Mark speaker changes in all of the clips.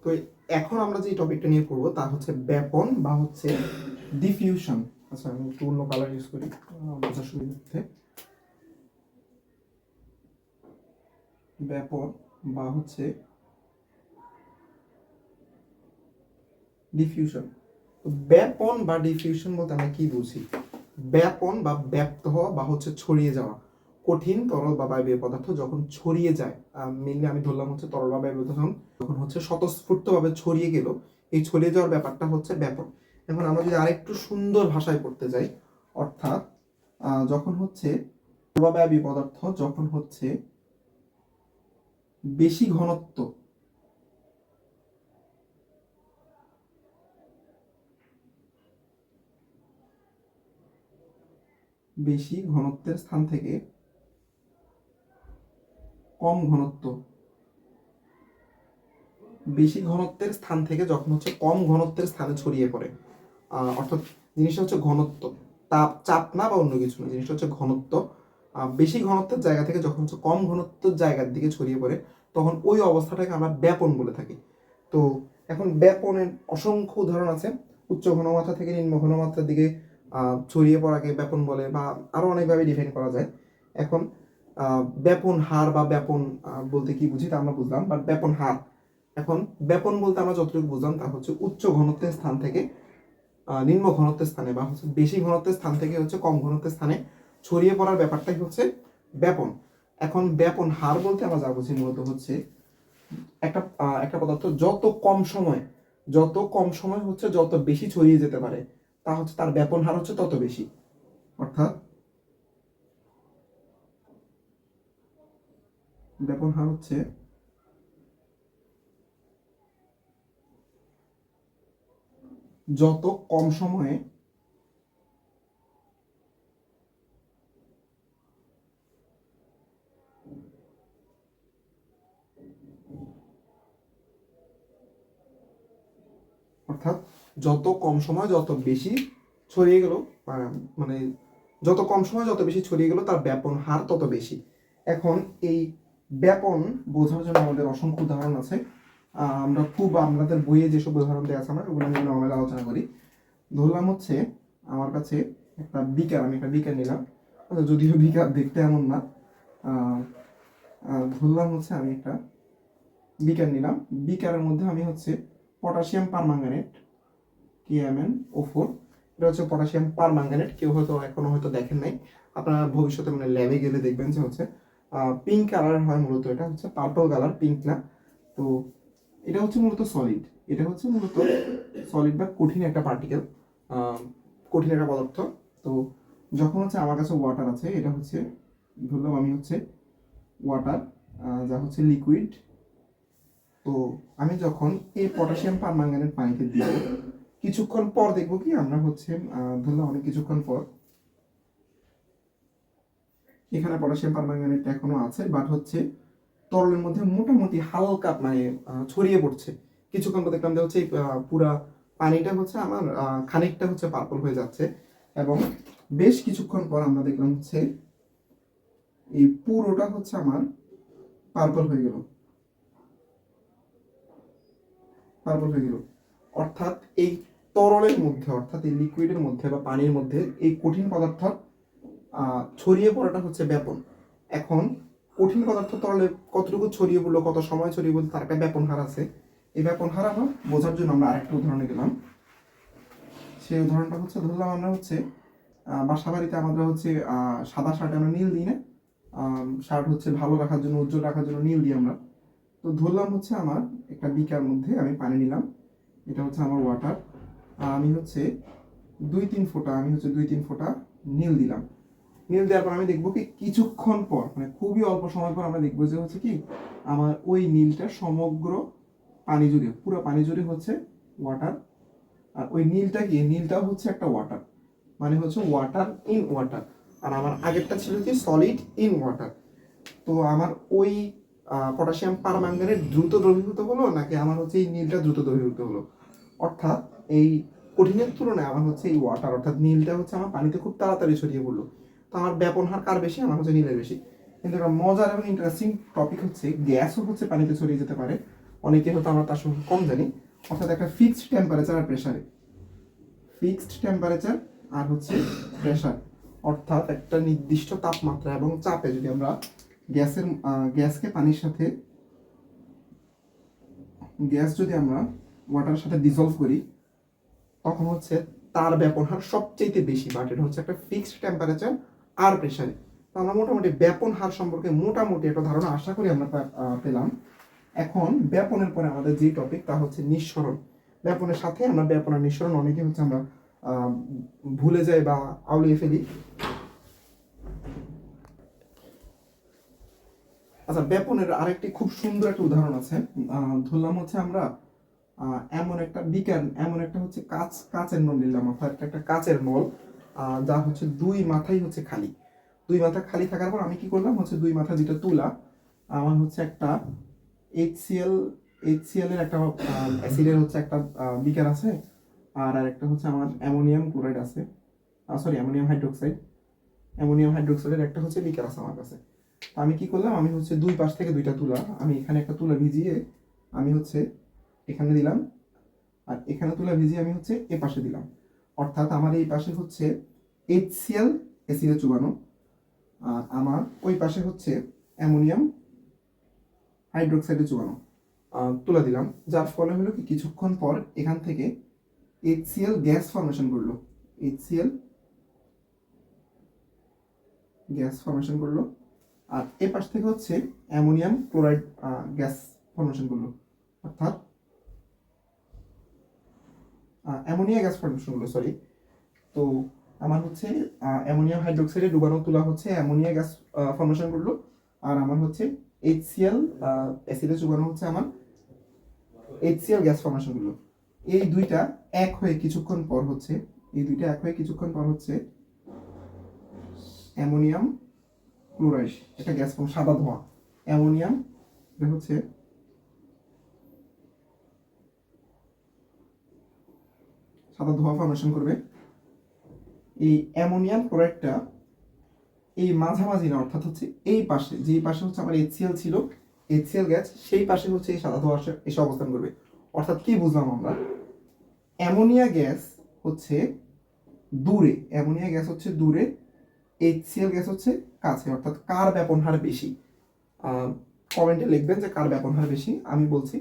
Speaker 1: তো এখন আমরা যে টপিকটা নিয়ে পড়বো তা হচ্ছে ব্যাপন বা হচ্ছে ডিফিউশন। আচ্ছা, আমি একটু অন্য কালার ইউজ করি বোঝার সুবিধার্থে। ব্যাপন বা হচ্ছে ডিফিউশন। তো ব্যাপন বা ডিফিউশন বলতে আমরা কি বুঝি? ব্যাপন বা ব্যাপ্ত হওয়া বা হচ্ছে ছড়িয়ে যাওয়া। কঠিন তরল বা বায়বীয় পদার্থ যখন ছড়িয়ে যায়, মেনলি আমি ধরলাম হচ্ছে তরল বা বায়বীয় পদার্থ যখন হচ্ছে স্বতঃস্ফূর্তভাবে ছড়িয়ে গেল, এই ছড়িয়ে যাওয়ার ব্যাপারটা হচ্ছে ব্যাপন। এখন আমরা যদি আরেকটু সুন্দর ভাষায় পড়তে যাই, অর্থাৎ যখন হচ্ছে তরল বা বায়বীয় পদার্থ যখন হচ্ছে বেশি ঘনত্ব বেশি ঘনত্বের স্থান থেকে কম ঘনত্ব, বেশি ঘনত্বের স্থান থেকে যখন হচ্ছে কম ঘনত্বের স্থানে ছড়িয়ে পড়ে, অর্থাৎ জিনিসটা হচ্ছে ঘনত্ব, তাপ চাপ না বা অন্য কিছু না, জিনিসটা হচ্ছে ঘনত্ব। বেশি ঘনত্বের জায়গা থেকে যখন হচ্ছে কম ঘনত্বের জায়গার দিকে ছড়িয়ে পড়ে, তখন ওই অবস্থাটাকে আমরা ব্যাপন বলে থাকি। তো এখন ব্যাপনের অসংখ্য উদাহরণ আছে। উচ্চ ঘনমাত্রা থেকে নিম্ন ঘনমাত্রার দিকে ছড়িয়ে পড়াকে ব্যাপন বলে, বা আরো অনেকভাবে ডিফাইন করা যায়। এখন ব্যাপন হার বা ব্যাপন বলতে কি বুঝি তা আমরা বুঝলাম, বাট ব্যাপন হার, এখন ব্যাপন বলতে আমরা যতটুকু বুঝলাম তা হচ্ছে উচ্চ ঘনত্বের স্থান থেকে নিম্ন ঘনত্বের স্থানে, বা হচ্ছে বেশি ঘনত্বের স্থান থেকে হচ্ছে কম ঘনত্বের স্থানে ছড়িয়ে পড়ার ব্যাপারটাই হচ্ছে ব্যাপন। এখন ব্যাপন হার বলতে আমরা যা বুঝি মূলত হচ্ছে একটা একটা পদার্থ যত কম সময় হচ্ছে যত বেশি ছড়িয়ে যেতে পারে, তা হচ্ছে তার ব্যাপন হার হচ্ছে তত বেশি। অর্থাৎ ব্যাপন হার হচ্ছে যত কম সময়ে অর্থাৎ যত কম সময় যত বেশি ছড়িয়ে গেল, মানে যত কম সময় যত বেশি ছড়িয়ে গেল তার ব্যাপন হার তত বেশি। এখন এই ব্যাপন বোঝার জন্য আমাদের অসংখ্য উদাহরণ আছে। আমরা আমাদের বইয়ে যেসব উদাহরণ দেওয়া আছে আমরা ওগুলো নিয়ে নর্মাল আলোচনা করি। ধরলাম হচ্ছে আমার কাছে একটা বিকার, আমি একটা বিকার নিলাম, আচ্ছা যদিও বিকার দেখতে এমন না, ধরলাম হচ্ছে আমি একটা বিকার নিলাম, বিকারের মধ্যে আমি হচ্ছে পটাশিয়াম পারম্যাঙ্গানেট KMnO4, এটা হচ্ছে পটাশিয়াম পারম্যাঙ্গানেট। কেউ হয়তো এখনো হয়তো দেখেন নাই, আপনারা ভবিষ্যতে মানে ল্যাবে গেলে দেখবেন যে হচ্ছে পিঙ্ক কালার হয় মূলত, এটা হচ্ছে পার্পল কালার, পিঙ্ক না। তো এটা হচ্ছে মূলত সলিড, এটা হচ্ছে মূলত সলিড বা কঠিন একটা পার্টিকেল, কঠিন একটা পদার্থ। তো যখন হচ্ছে আমার কাছে ওয়াটার আছে, এটা হচ্ছে ধরলাম আমি হচ্ছে ওয়াটার, যা হচ্ছে লিকুইড। তো আমি যখন এই পটাশিয়াম পারম্যাঙ্গানেট পানিতে দিব, কিছুক্ষণ পর দেখবো কি আমরা হচ্ছে ধরলাম অনেক কিছুক্ষণ পর এখানে পটাশিয়াম পারম্যাঙ্গানেট এখনো আছে, বাট হচ্ছে তরলের মধ্যে মোটামুটি হালকা মানে ছড়িয়ে পড়ছে। কিছুক্ষণ পর দেখলাম যে হচ্ছে পুরা পানিটা হচ্ছে আমার খানিকটা হচ্ছে পার্পল হয়ে যাচ্ছে, এবং বেশ কিছুক্ষণ পর আমরা দেখলাম হচ্ছে এই পুরোটা হচ্ছে আমার পার্পল হয়ে গেল, পার্পল হয়ে গেল। অর্থাৎ এই তরলের মধ্যে, অর্থাৎ এই লিকুইডের মধ্যে বা পানির মধ্যে এই কঠিন পদার্থ ছড়িয়ে পড়াটা হচ্ছে ব্যাপন। এখন কঠিন পদার্থ তরলে কতটুকু ছড়িয়ে পড়লো, কত সময় ছড়িয়ে পড়লো, তার একটা ব্যাপন হার আছে। এই ব্যাপন হার আমরা বোঝার জন্য আমরা আরেকটা উদাহরণে গেলাম। সেই উদাহরণটা হচ্ছে ধরলাম আমরা হচ্ছে বাসা বাড়িতে আমাদের হচ্ছে সাদা শার্টে আমরা নীল দিই না, শার্ট হচ্ছে ভালো রাখার জন্য, উজ্জ্বল রাখার জন্য নীল দিই আমরা। তো ধরলাম হচ্ছে আমার একটা বিকার মধ্যে আমি পানি নিলাম, এটা হচ্ছে আমার ওয়াটার, আমি হচ্ছে দুই তিন ফোঁটা নীল দিলাম। নীল দেওয়ার পর আমি দেখবো কি কিছুক্ষণ পর, মানে খুবই অল্প সময় পর আমরা দেখবো যে হচ্ছে কি আমার ওই নীলটা সমগ্র পানি জুড়ে, পুরো পানি জুড়ে হচ্ছে ওয়াটার। আর ওই নীলটাও হচ্ছে একটা ওয়াটার, মানে হচ্ছে ওয়াটার ইন ওয়াটার। আর আমার আগেরটা ছিল কি সলিড ইন ওয়াটার। তো আমার ওই পটাশিয়াম পারম্যাঙ্গানেট দ্রুত দ্রবীভূত হলো নাকি আমার হচ্ছে এই নীলটা দ্রুত দ্রবীভূত হলো? অর্থাৎ এই কঠিনের তুলনায় আমার হচ্ছে এই ওয়াটার অর্থাৎ নীলটা হচ্ছে আমার পানিতে খুব তাড়াতাড়ি ছড়িয়ে পড়লো। তো আমার ব্যাপন হার কার বেশি? আমার হচ্ছে নীলের বেশি। কিন্তু একটা মজার এবং ইন্টারেস্টিং টপিক হচ্ছে গ্যাসও হচ্ছে পানিতে ছড়িয়ে যেতে পারে, অনেকে হয়তো আমরা তার সম্পর্কে কম জানি। অর্থাৎ একটা ফিক্সড টেম্পারেচার আর প্রেসারে, ফিক্সড টেম্পারেচার আর হচ্ছে প্রেসার, অর্থাৎ একটা নির্দিষ্ট তাপমাত্রা এবং চাপে যদি আমরা গ্যাসকে পানির সাথে, গ্যাস যদি আমরা ওয়াটারের সাথে ডিজলভ করি, তখন হচ্ছে তার ব্যাপন হার সবচেয়ে বেশি, বাট এটা হচ্ছে একটা ফিক্সড টেম্পারেচার আর প্রেসারে। তো আমরা মোটামুটি ব্যাপন হার সম্পর্কে মোটামুটি একটা ধারণা আশা করি আমরা পেলাম। এখন ব্যাপনের পরে আমাদের যে টপিক তা হচ্ছে নিঃসরণ। ব্যাপনের সাথে আমরা ব্যাপন আর নিঃসরণ অনেকে হচ্ছে আমরা ভুলে যাই বা আউলিয়ে ফেলি। আচ্ছা, ব্যাপনের আরেকটি খুব সুন্দর একটা উদাহরণ আছে। ধরলাম হচ্ছে আমরা এমন একটা বিজ্ঞান, এমন একটা হচ্ছে কাচের নল নিলাম, অর্থাৎ একটা কাচের নল যা হচ্ছে দুই মাথাই হচ্ছে খালি। দুই মাথা খালি থাকার পর আমি কি করলাম হচ্ছে দুই মাথা যেটা তুলা, আমার হচ্ছে একটা HCl এর একটা অ্যাসিডের হচ্ছে একটা বিকার আছে, আর একটা হচ্ছে আমার অ্যামোনিয়াম ক্লোরাইড আছে, সরি অ্যামোনিয়াম হাইড্রোক্সাইডের একটা হচ্ছে বিকার আছে আমার কাছে। আমি কি করলাম, আমি হচ্ছে দুই পাশ থেকে দুইটা তুলা, আমি এখানে একটা তুলা ভিজিয়ে আমি হচ্ছে এখানে দিলাম, আর এখানে তুলা ভিজিয়ে আমি হচ্ছে এ পাশে দিলাম। অর্থাৎ আমার এই পাশে হচ্ছে HCl অ্যাসিডে চুবানো, আর আমার ওই পাশে হচ্ছে অ্যামোনিয়াম হাইড্রোক্সাইডে চুবানো তুলা দিলাম। যার ফলে হলো কি কিছুক্ষণ পর এখান থেকে HCl গ্যাস ফর্মেশন করলো, HCl গ্যাস ফর্মেশন করলো, আর এ পাশ থেকে হচ্ছে অ্যামোনিয়াম ক্লোরাইড গ্যাস ফর্মেশন করলো, অর্থাৎ অ্যামোনিয়া গ্যাস ফর্মেশন করলো, সরি। তো আমার হচ্ছে অ্যামোনিয়াম হাইড্রোক্সাইডে ডুবানো তুলা হচ্ছে অ্যামোনিয়া গ্যাস ফর্মেশন করলো, আর আমার হচ্ছে HCl অ্যাসিডে চুবানো হচ্ছে আমার HCl গ্যাস ফর্মেশন করলো। এই দুইটা এক হয়ে কিছুক্ষণ পর হচ্ছে, অ্যামোনিয়াম ক্লোরাইড, এটা গ্যাস ফর্ম, সাদা ধোঁয়া, অ্যামোনিয়াম, এটা হচ্ছে সাদা ধোঁয়া ফর্মেশন করবে। এই অ্যামোনিয়াম ক্লোরাইডটা এই মাঝামাঝি না, অর্থাৎ হচ্ছে এই পাশে, যেই পাশে হচ্ছে আমার HCl ছিল, HCl গ্যাস, সেই পাশে হচ্ছে এই সাদা ধোঁয়া এসে অবস্থান করবে। অর্থাৎ কি বুঝলাম আমরা, অ্যামোনিয়া গ্যাস হচ্ছে দূরে, HCl গ্যাস হচ্ছে কাছে, অর্থাৎ কার ব্যাপন হার বেশি? কমেন্টে লিখবেন যে কার ব্যাপন হার বেশি। আমি বলছি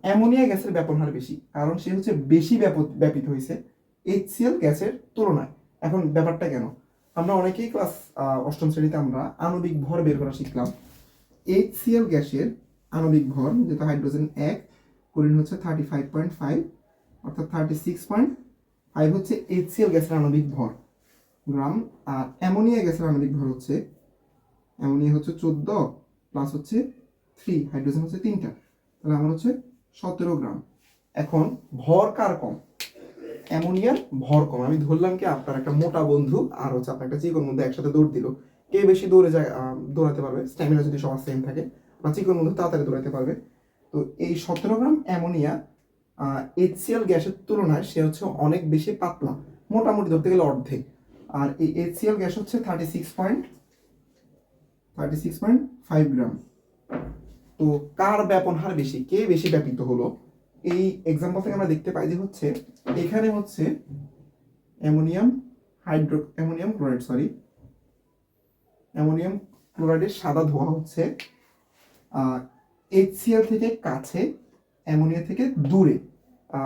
Speaker 1: অ্যামোনিয়া গ্যাসের ব্যাপন হার বেশি, কারণ সে হচ্ছে বেশি ব্যাপিত হয়েছে HCl গ্যাসের তুলনায়। এখন ব্যাপারটা কেন, আমরা অনেকেই ক্লাস অষ্টম শ্রেণীতে আমরা আণবিক ভর বের করা শিখলাম। HCl গ্যাসের আণবিক ভর, যেটা হাইড্রোজেন 1, ক্লোরিন হচ্ছে 35.5, অর্থাৎ 36.5 হচ্ছে HCl গ্যাসের আণবিক ভর গ্রাম, আর অ্যামোনিয়া গ্যাসের আণবিক ভর হচ্ছে, অ্যামোনিয়া হচ্ছে 14 প্লাস হচ্ছে 3, হাইড্রোজেন হচ্ছে 3টা, তাহলে আমার হচ্ছে 17 গ্রাম। এখন ভর কার কম? অ্যামোনিয়ার ভর কম। আমি ধরলাম কি আপনার একটা মোটা বন্ধু আর হচ্ছে আপনার একটা চিকন বন্ধু একসাথে দৌড় দিল, কে বেশি দৌড়াতে পারবে, স্ট্যামিনা যদি সবার সেম থাকে, বা চিকন বন্ধু তাড়াতাড়ি দৌড়াতে পারবে। তো এই 17 গ্রাম অ্যামোনিয়া HCl গ্যাসের তুলনায় সে হচ্ছে অনেক বেশি পাতলা, মোটামুটি ধরতে গেলে অর্ধেক। আর এই HCl গ্যাস হচ্ছে 36.5 গ্রাম। তো কার ব্যাপন হার বেশি, কে বেশি ব্যাপিত হলো? এই এক্সাম্পল থেকে আমরা দেখতে পাই যে হচ্ছে এখানে হচ্ছে অ্যামোনিয়াম ক্লোরাইডের সাদা ধোঁয়া হচ্ছে HCl থেকে কাছে, অ্যামোনিয়া থেকে দূরে।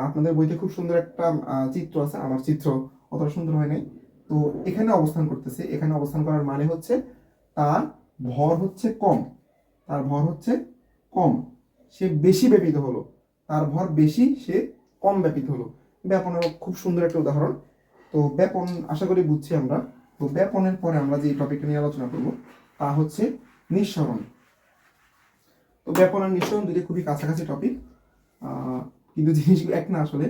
Speaker 1: আপনাদের বইতে খুব সুন্দর একটা চিত্র আছে, আমার চিত্র অতটা সুন্দর হয় নাই। তো এখানে অবস্থান করতেছে, এখানে অবস্থান করার মানে হচ্ছে তার ভর হচ্ছে কম, সে বেশি ব্যাপিত হলো, তার ভর বেশি, সে কম ব্যাপিত হলো। ব্যাপনের খুব সুন্দর একটা উদাহরণ। তো ব্যাপন আশা করি বুঝছি আমরা। তো ব্যাপনের পরে আমরা যে টপিকটা নিয়ে আলোচনা করব তা হচ্ছে নিঃসরণ। তো ব্যাপন আর নিঃসরণ দুটি খুবই কাছাকাছি টপিক, কিন্তু জিনিসগুলো এক না আসলে।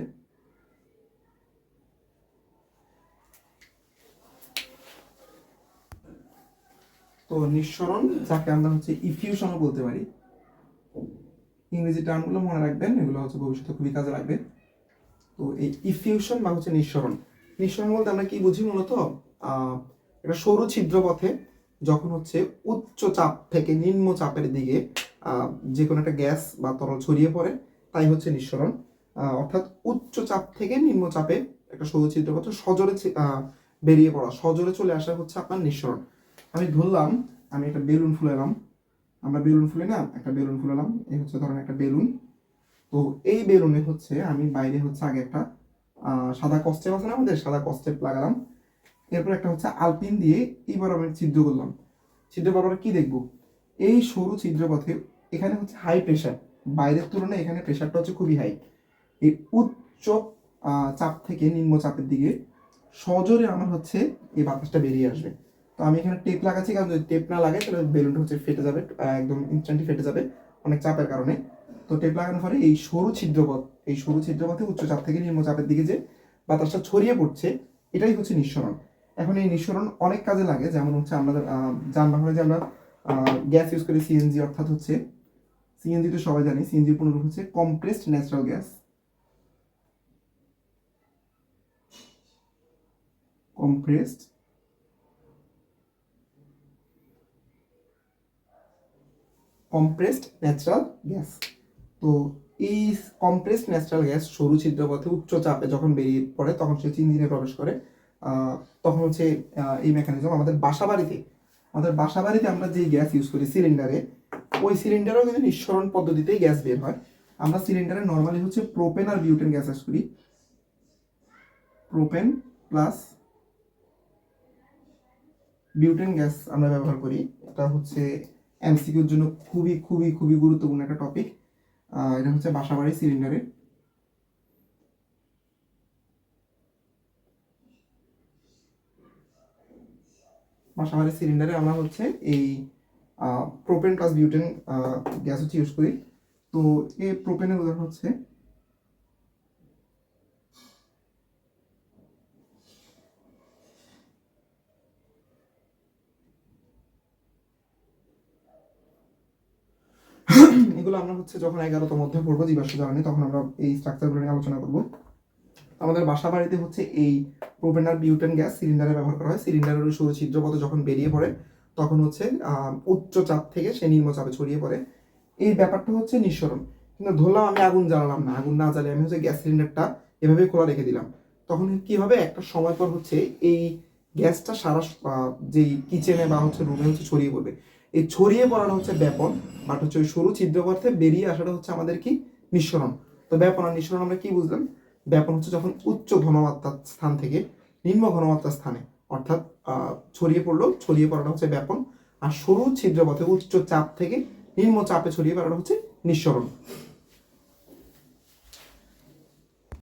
Speaker 1: তো নিঃসরণ, যাকে আমরা হচ্ছে ইফিউশনও বলতে পারি, ইংরেজি টার্মগুলো মনে রাখবেন, এগুলো হচ্ছে ভবিষ্যতে খুবই কাজে লাগবে। তো এই ইফিউশন বা হচ্ছে নিঃসরণ বলতে আমরা কি বুঝি? মূলত একটা সরু ছিদ্র পথে যখন হচ্ছে উচ্চ চাপ থেকে নিম্ন চাপের দিকে যে কোনো একটা গ্যাস বা তরল ছড়িয়ে পড়ে তাই হচ্ছে নিঃসরণ। অর্থাৎ উচ্চ চাপ থেকে নিম্ন চাপে একটা সরু ছিদ্রপথে সজোরে বেরিয়ে পড়া, সজোরে চলে আসা হচ্ছে আপনার নিঃসরণ। আমি ধরলাম আমি একটা বেলুন ফুলালাম, আমরা বেলুন ফুলে না একটা বেলুন ফুলালাম, এই হচ্ছে ধরেন একটা বেলুন। তো এই বেলুনে হচ্ছে আমি বাইরে হচ্ছে আগে একটা সাদা কস্টেপ আছে না আমাদের, সাদা কস্টেপ লাগালাম। এরপর একটা হচ্ছে আলপিন দিয়ে এবার আমি ছিদ্র করলাম। ছিদ্র করার কি দেখবো, এই সরু ছিদ্রপথে এখানে হচ্ছে হাই প্রেশার, বাইরের তুলনায় এখানে প্রেশারটা হচ্ছে খুবই হাই। এই উচ্চ চাপ থেকে নিম্ন চাপের দিকে সজোরে আমার হচ্ছে এই বাতাসটা বেরিয়ে আসবে। তো আমি এখানে টেপ লাগাচ্ছি, কারণ যদি টেপ না লাগে তাহলে বেলুনটা হচ্ছে ফেটে যাবে, একদম ইনস্ট্যান্টলি ফেটে যাবে অনেক চাপের কারণে। তো টেপ লাগানোর পরে এই সরু ছিদ্রপথ, এই সরু ছিদ্রপথে উচ্চ চাপ থেকে নিম্ন চাপের দিকে যে বাতাসটা ছড়িয়ে পড়ছে এটাই হচ্ছে নিঃসরণ। এখন এই নিঃসরণ অনেক কাজে লাগে, যেমন হচ্ছে আমাদের যানবাহনে যে আমরা গ্যাস ইউজ করি সিএনজি, অর্থাৎ হচ্ছে সিএনজি তো সবাই জানি, সিএনজির পুনরূপ হচ্ছে compressed natural gas. Compressed natural gas. তো এই কম্প্রেসড ন্যাচারাল গ্যাস সরু ছিদ্রপথে উচ্চ চাপে যখন বেরিয়ে পড়ে তখন সে ইঞ্জিনে প্রবেশ করে। তখন হচ্ছে এই মেকানিজম আমাদের বাসাবাড়িতে আমরা যে গ্যাস ইউজ করি সিলিন্ডারে, ওই সিলিন্ডারেও কিন্তু নিঃসরণ পদ্ধতিতেই গ্যাস বের হয়। আমরা সিলিন্ডারে নর্মালি হচ্ছে প্রোপেন আর বিউটেন গ্যাস ইউজ করি, প্রোপেন প্লাস বিউটেন গ্যাস আমরা ব্যবহার করি। এটা হচ্ছে এমসিকিউর জন্য খুবই খুবই খুবই গুরুত্বপূর্ণ একটা টপিক। এটা হচ্ছে বাসাবাড়ি সিলিন্ডারে। বাসাবাড়ি সিলিন্ডারে আমরা হচ্ছে এই প্রোপেন প্লাস বিউটেন গ্যাস হচ্ছে ইউজ করি। তো এই প্রোপেনের উদাহরণ হচ্ছে এগুলো আমরা হচ্ছে যখন 11তম অধ্যায় পড়বো জীবাশ্ম জ্বালানি, তখন আমরা এই স্ট্রাকচারগুলো নিয়ে আলোচনা করব। আমাদের বাসা বাড়িতে হচ্ছে এই প্রোপেন আর বিউটেন গ্যাস সিলিন্ডারে ব্যবহার করা হয়। সিলিন্ডারের সরু ছিদ্রপথে যখন বেরিয়ে পড়ে তখন হচ্ছে উচ্চ চাপ থেকে সে নিম্ন চাপে ছড়িয়ে পড়ে, এই ব্যাপারটা হচ্ছে নিঃসরণ। কিন্তু ধরলাম আমি আগুন জ্বালালাম না, আগুন না জ্বালিয়ে আমি হচ্ছে গ্যাস সিলিন্ডারটা এভাবে খোলা রেখে দিলাম, তখন কি হবে, একটা সময় পর হচ্ছে এই গ্যাসটা সারা যেই কিচেনে বা হচ্ছে রুমে হচ্ছে ছড়িয়ে পড়বে। এই ছড়িয়ে পড়াটা হচ্ছে ব্যাপন, বাট হচ্ছে ওই সরু ছিদ্রপথে বেরিয়ে আসাটা হচ্ছে আমাদের কি নিঃসরণ। তো ব্যাপন আর নিঃসরণ আমরা কি বুঝলাম, ব্যাপন হচ্ছে যখন উচ্চ ঘনমাত্রার স্থান থেকে নিম্ন ঘনমাত্রার স্থানে অর্থাৎ ছড়িয়ে পড়াটা হচ্ছে ব্যাপন, আর সরু ছিদ্রপথে উচ্চ চাপ থেকে নিম্ন চাপে ছড়িয়ে পড়াটা হচ্ছে নিঃসরণ।